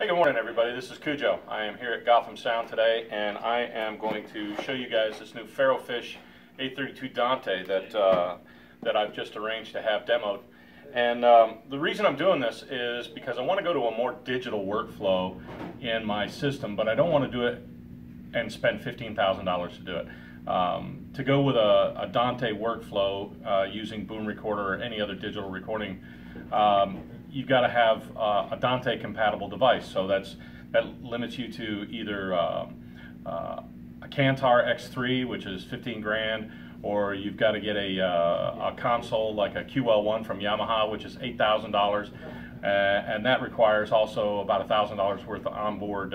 Hey, good morning everybody. This is Cujo. I am here at Gotham Sound today, and I am going to show you guys this new Ferrofish A32 Dante that I've just arranged to have demoed. And the reason I'm doing this is because I want to go to a more digital workflow in my system, but I don't want to do it and spend $15,000 to do it. To go with a Dante workflow using Boom Recorder or any other digital recording, you've got to have a Dante compatible device. So that limits you to either a Kantar X3, which is 15 grand, or you've got to get a console like a QL1 from Yamaha, which is $8,000, and that requires also about $1,000 worth of onboard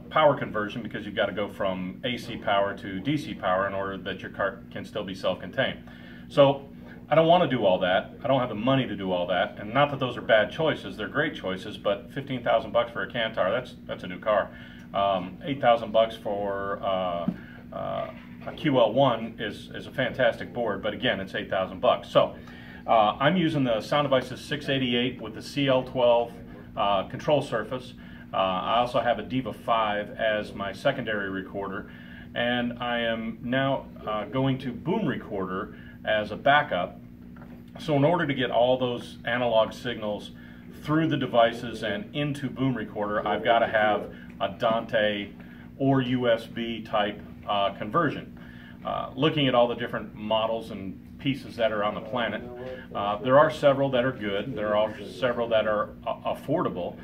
power conversion, because you've got to go from AC power to DC power in order that your cart can still be self-contained. So I don't want to do all that. I don't have the money to do all that, and not that those are bad choices. They're great choices, but 15,000 bucks for a Kantar, that's a new car. 8,000 bucks for a QL1 is a fantastic board, but again, it's 8,000 bucks. So I'm using the Sound Devices 688 with the CL12 control surface. I also have a Deva 5 as my secondary recorder, and I am now going to Boom Recorder as a backup. So in order to get all those analog signals through the devices and into Boom Recorder, I've got to have a Dante or USB type conversion. Looking at all the different models and pieces that are on the planet, there are several that are good. There are several that are affordable.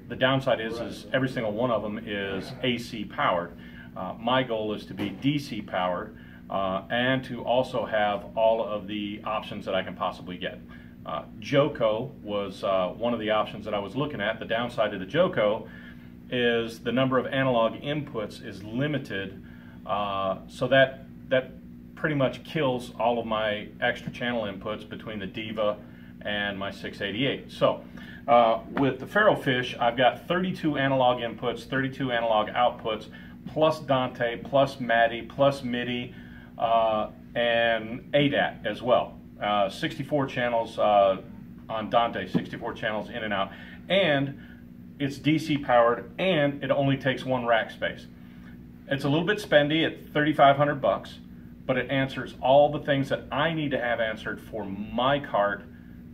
The downside is every single one of them is AC powered. My goal is to be DC powered, and to also have all of the options that I can possibly get. Joco was one of the options that I was looking at. The downside of the Joco is the number of analog inputs is limited, so that pretty much kills all of my extra channel inputs between the Deva and my 688. So with the Ferrofish, I've got 32 analog inputs, 32 analog outputs, plus Dante, plus MADI, plus MIDI, and ADAT as well. 64 channels on Dante, 64 channels in and out, and it's DC powered, and it only takes one rack space. It's a little bit spendy at 3,500 bucks, but it answers all the things that I need to have answered for my cart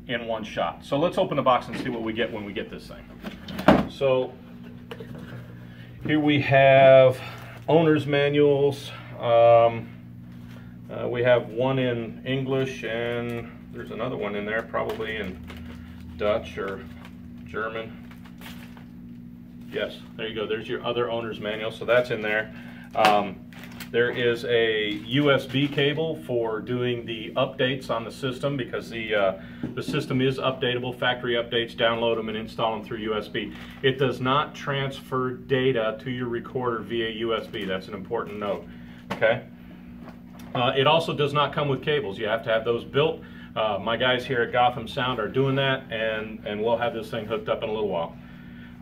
in one shot. So let's open the box and see what we get when we get this thing. So here we have owner's manuals. We have one in English, and there's another one in there, probably in Dutch or German. Yes, there you go. There's your other owner's manual, so that's in there. There is a USB cable for doing the updates on the system, because the system is updatable. Factory updates, download them and install them through USB. It does not transfer data to your recorder via USB. That's an important note. Okay. It also does not come with cables. You have to have those built. My guys here at Gotham Sound are doing that, and we'll have this thing hooked up in a little while.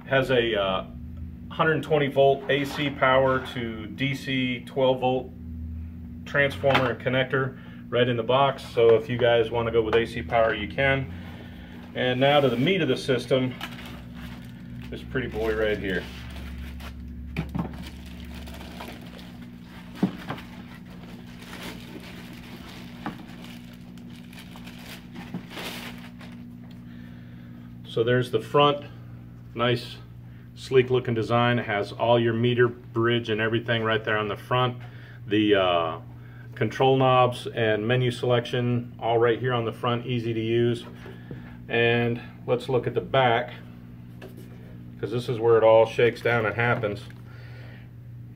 It has a 120 volt AC power to DC 12 volt transformer and connector right in the box. So if you guys want to go with AC power, you can. And now to the meat of the system, this pretty boy right here. So there's the front, nice sleek looking design. It has all your meter, bridge, and everything right there on the front. The control knobs and menu selection all right here on the front, easy to use. And let's look at the back, because this is where it all shakes down and happens.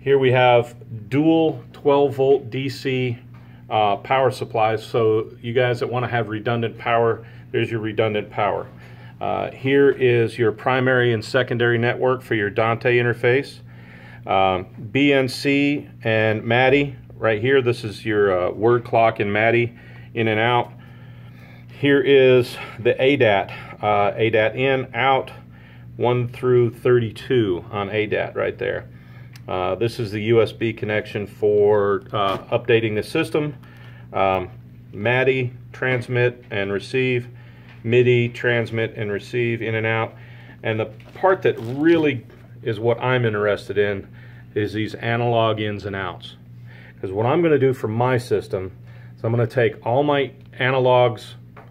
Here we have dual 12 volt DC power supplies, so you guys that want to have redundant power, there's your redundant power. Here is your primary and secondary network for your Dante interface. BNC and MADI right here. This is your word clock and MADI in and out. Here is the ADAT. ADAT in, out, 1 through 32 on ADAT right there. This is the USB connection for updating the system. MADI, transmit and receive. MIDI, transmit and receive in and out. And the part that really is what I'm interested in is these analog ins and outs. Because what I'm going to do for my system is I'm going to take all my analog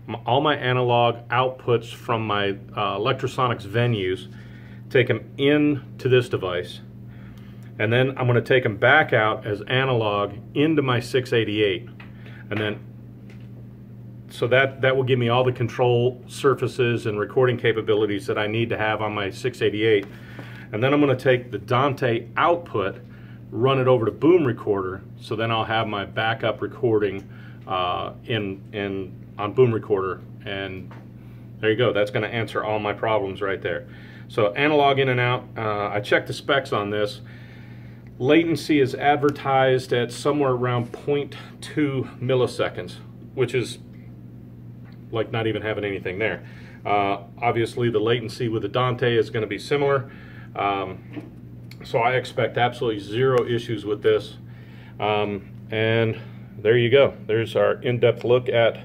outputs from my Electrosonics venues, take them into this device, and then I'm going to take them back out as analog into my 688, and then so that will give me all the control surfaces and recording capabilities that I need to have on my 688. And then I'm going to take the Dante output, run it over to Boom Recorder, so then I'll have my backup recording on Boom Recorder, and there you go. That's going to answer all my problems right there. So analog in and out. I checked the specs on this. Latency is advertised at somewhere around 0.2 milliseconds, which is like not even having anything there. Obviously the latency with the Dante is going to be similar. So I expect absolutely zero issues with this. And there you go. There's our in-depth look at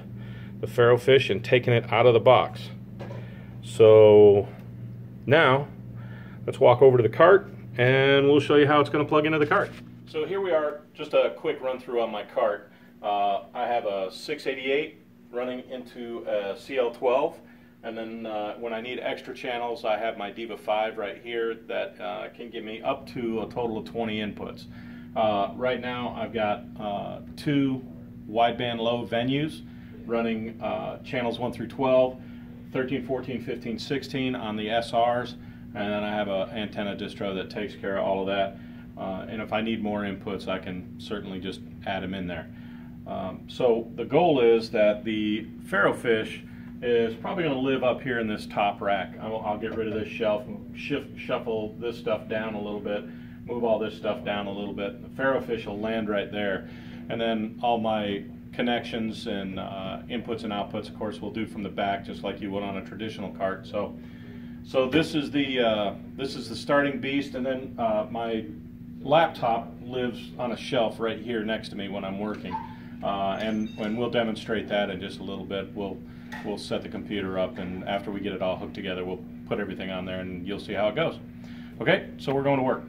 the Ferrofish and taking it out of the box. So now let's walk over to the cart and we'll show you how it's going to plug into the cart. So here we are, just a quick run through on my cart. I have a 688 running into a CL12, and then when I need extra channels I have my Deva 5 right here that can give me up to a total of 20 inputs. Right now I've got 2 wideband low venues running channels 1 through 12, 13, 14, 15, 16 on the SRs, and then I have an antenna distro that takes care of all of that. And if I need more inputs I can certainly just add them in there. So the goal is that the Ferrofish is probably going to live up here in this top rack. I'll get rid of this shelf, shuffle this stuff down a little bit, move all this stuff down a little bit. The Ferrofish will land right there, and then all my connections and inputs and outputs, of course, we'll do from the back, just like you would on a traditional cart. So this is the starting beast, and then my laptop lives on a shelf right here next to me when I'm working, and we'll demonstrate that in just a little bit. We'll set the computer up, and after we get it all hooked together, we'll put everything on there, and you'll see how it goes. Okay, so we're going to work.